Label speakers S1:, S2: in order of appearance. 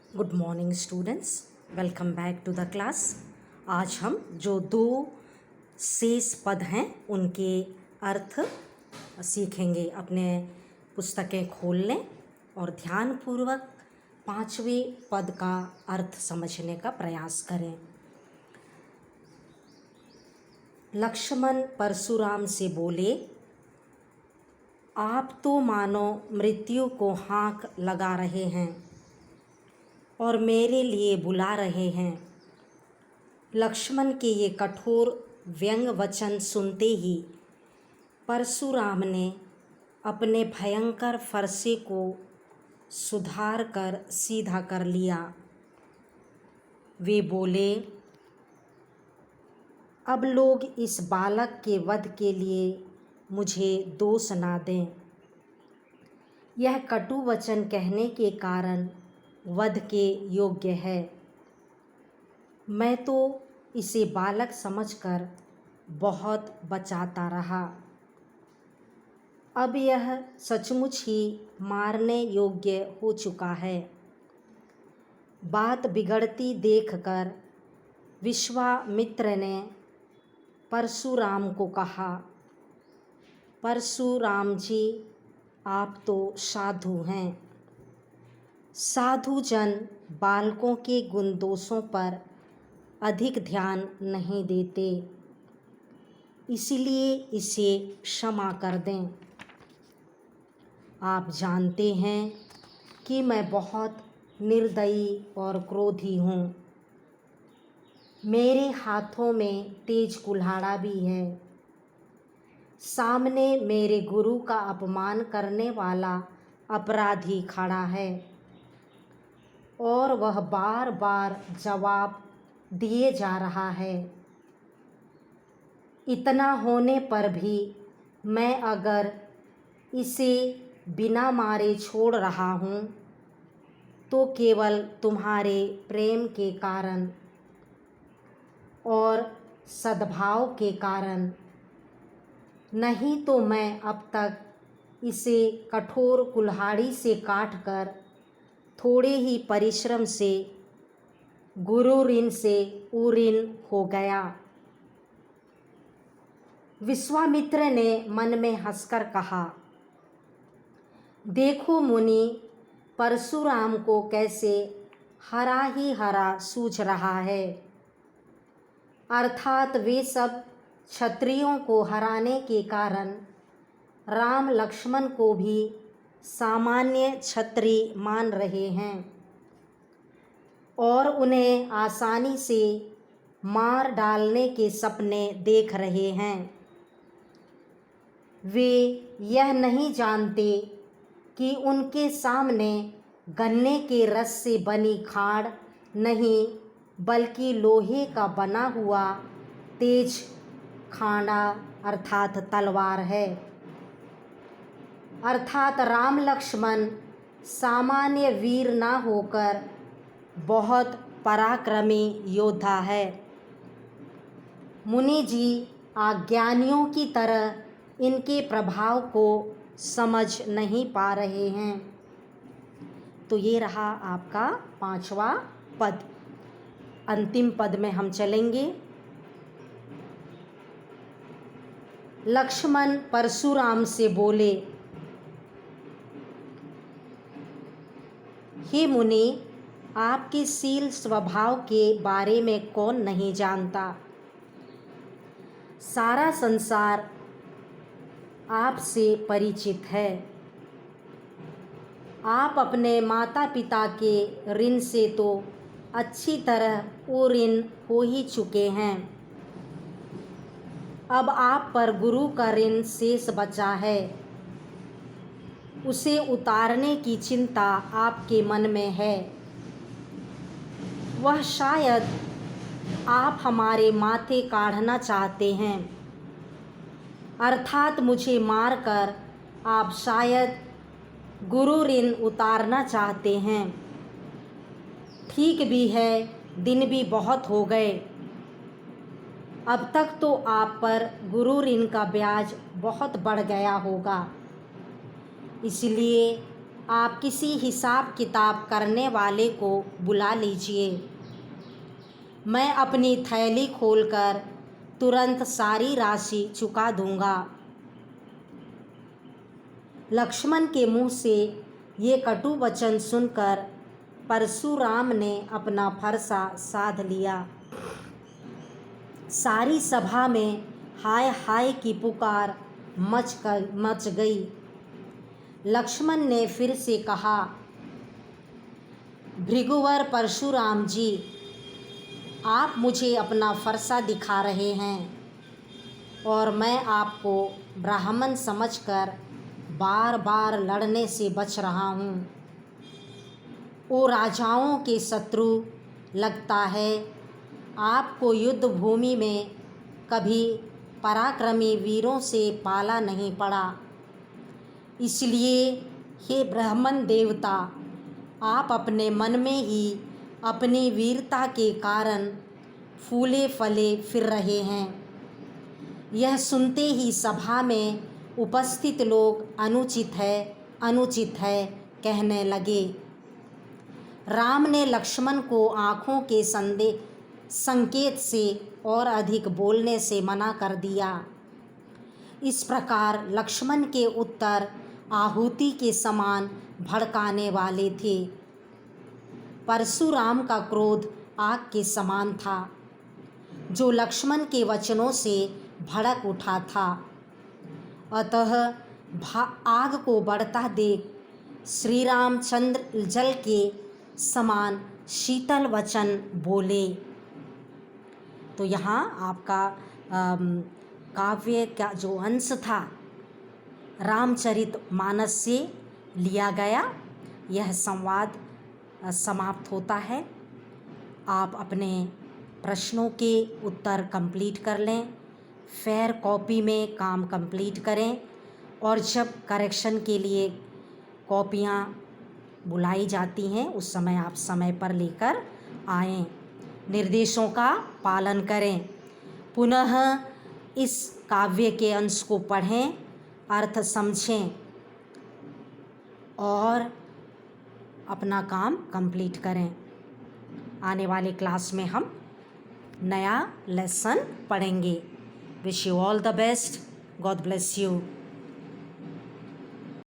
S1: Good morning students, welcome back to the class. आज हम जो दो शेष पद हैं उनके अर्थ सीखेंगे। अपने पुस्तकें खोल लें और ध्यानपूर्वक पांचवें पद का अर्थ समझने का प्रयास करें। लक्ष्मण परशुराम से बोले, आप तो मानो मृत्यु को हाँक लगा रहे हैं और मेरे लिए बुला रहे हैं। लक्ष्मण के ये कठोर व्यंग वचन सुनते ही परशुराम ने अपने भयंकर फरसे को सुधार कर सीधा कर लिया। वे बोले, अब लोग इस बालक के वध के लिए मुझे दोष ना दें। यह कटु वचन कहने के कारण वध के योग्य है। मैं तो इसे बालक समझकर बहुत बचाता रहा। अब यह सचमुच ही मारने योग्य हो चुका है। बात बिगड़ती देखकर विश्वामित्र ने परशुराम को कहा, परशुराम जी, आप तो साधु हैं। साधु जन बालकों के गुण दोषों पर अधिक ध्यान नहीं देते, इसलिए इसे क्षमा कर दें। आप जानते हैं कि मैं बहुत निर्दयी और क्रोधी हूँ। मेरे हाथों में तेज कुल्हाड़ा भी है। सामने मेरे गुरु का अपमान करने वाला अपराधी खड़ा है और वह बार बार जवाब दिए जा रहा है। इतना होने पर भी मैं अगर इसे बिना मारे छोड़ रहा हूँ तो केवल तुम्हारे प्रेम के कारण और सद्भाव के कारण, नहीं तो मैं अब तक इसे कठोर कुल्हाड़ी से काटकर थोड़े ही परिश्रम से गुरु ऋण से उऋण हो गया। विश्वामित्र ने मन में हंसकर कहा, देखो मुनि, परशुराम को कैसे हरा ही हरा सूझ रहा है। अर्थात वे सब क्षत्रियों को हराने के कारण राम लक्ष्मण को भी सामान्य क्षत्रिय मान रहे हैं और उन्हें आसानी से मार डालने के सपने देख रहे हैं। वे यह नहीं जानते कि उनके सामने गन्ने के रस से बनी खाड़ नहीं बल्कि लोहे का बना हुआ तेज खांडा अर्थात तलवार है। अर्थात राम लक्ष्मण सामान्य वीर ना होकर बहुत पराक्रमी योद्धा है। मुनि जी अज्ञानियों की तरह इनके प्रभाव को समझ नहीं पा रहे हैं। तो ये रहा आपका पांचवा पद। अंतिम पद में हम चलेंगे। लक्ष्मण परशुराम से बोले, हे मुनि, आपके शील स्वभाव के बारे में कौन नहीं जानता। सारा संसार आपसे परिचित है। आप अपने माता पिता के ऋण से तो अच्छी तरह उऋण हो ही चुके हैं। अब आप पर गुरु का ऋण शेष बचा है। उसे उतारने की चिंता आपके मन में है। वह शायद आप हमारे माथे काढ़ना चाहते हैं। अर्थात मुझे मारकर आप शायद गुरु ऋण उतारना चाहते हैं। ठीक भी है, दिन भी बहुत हो गए। अब तक तो आप पर गुरु ऋण का ब्याज बहुत बढ़ गया होगा, इसलिए आप किसी हिसाब किताब करने वाले को बुला लीजिए। मैं अपनी थैली खोलकर तुरंत सारी राशि चुका दूंगा। लक्ष्मण के मुंह से ये कटु वचन सुनकर परशुराम ने अपना फरसा साध लिया। सारी सभा में हाय हाय की पुकार मच गई। लक्ष्मण ने फिर से कहा, भृगुवर परशुराम जी, आप मुझे अपना फरसा दिखा रहे हैं और मैं आपको ब्राह्मण समझकर बार बार लड़ने से बच रहा हूँ। वो राजाओं के शत्रु लगता है। आपको युद्ध भूमि में कभी पराक्रमी वीरों से पाला नहीं पड़ा, इसलिए हे ब्राह्मण देवता, आप अपने मन में ही अपनी वीरता के कारण फूले फले फिर रहे हैं। यह सुनते ही सभा में उपस्थित लोग अनुचित है कहने लगे। राम ने लक्ष्मण को आँखों के संकेत से और अधिक बोलने से मना कर दिया। इस प्रकार लक्ष्मण के उत्तर आहुति के समान भड़काने वाले थे। परशुराम का क्रोध आग के समान था, जो लक्ष्मण के वचनों से भड़क उठा था। अतः आग को बढ़ता देख श्री रामचंद्र जल के समान शीतल वचन बोले। तो यहाँ आपका काव्य का जो अंश था रामचरितमानस से लिया गया, यह संवाद समाप्त होता है। आप अपने प्रश्नों के उत्तर कंप्लीट कर लें, फेयर कॉपी में काम कंप्लीट करें और जब करेक्शन के लिए कॉपियाँ बुलाई जाती हैं उस समय आप समय पर लेकर आएँ। निर्देशों का पालन करें। पुनः इस काव्य के अंश को पढ़ें, अर्थ समझें और अपना काम कंप्लीट करें। आने वाले क्लास में हम नया लेसन पढ़ेंगे। Wish you all the best. God bless you.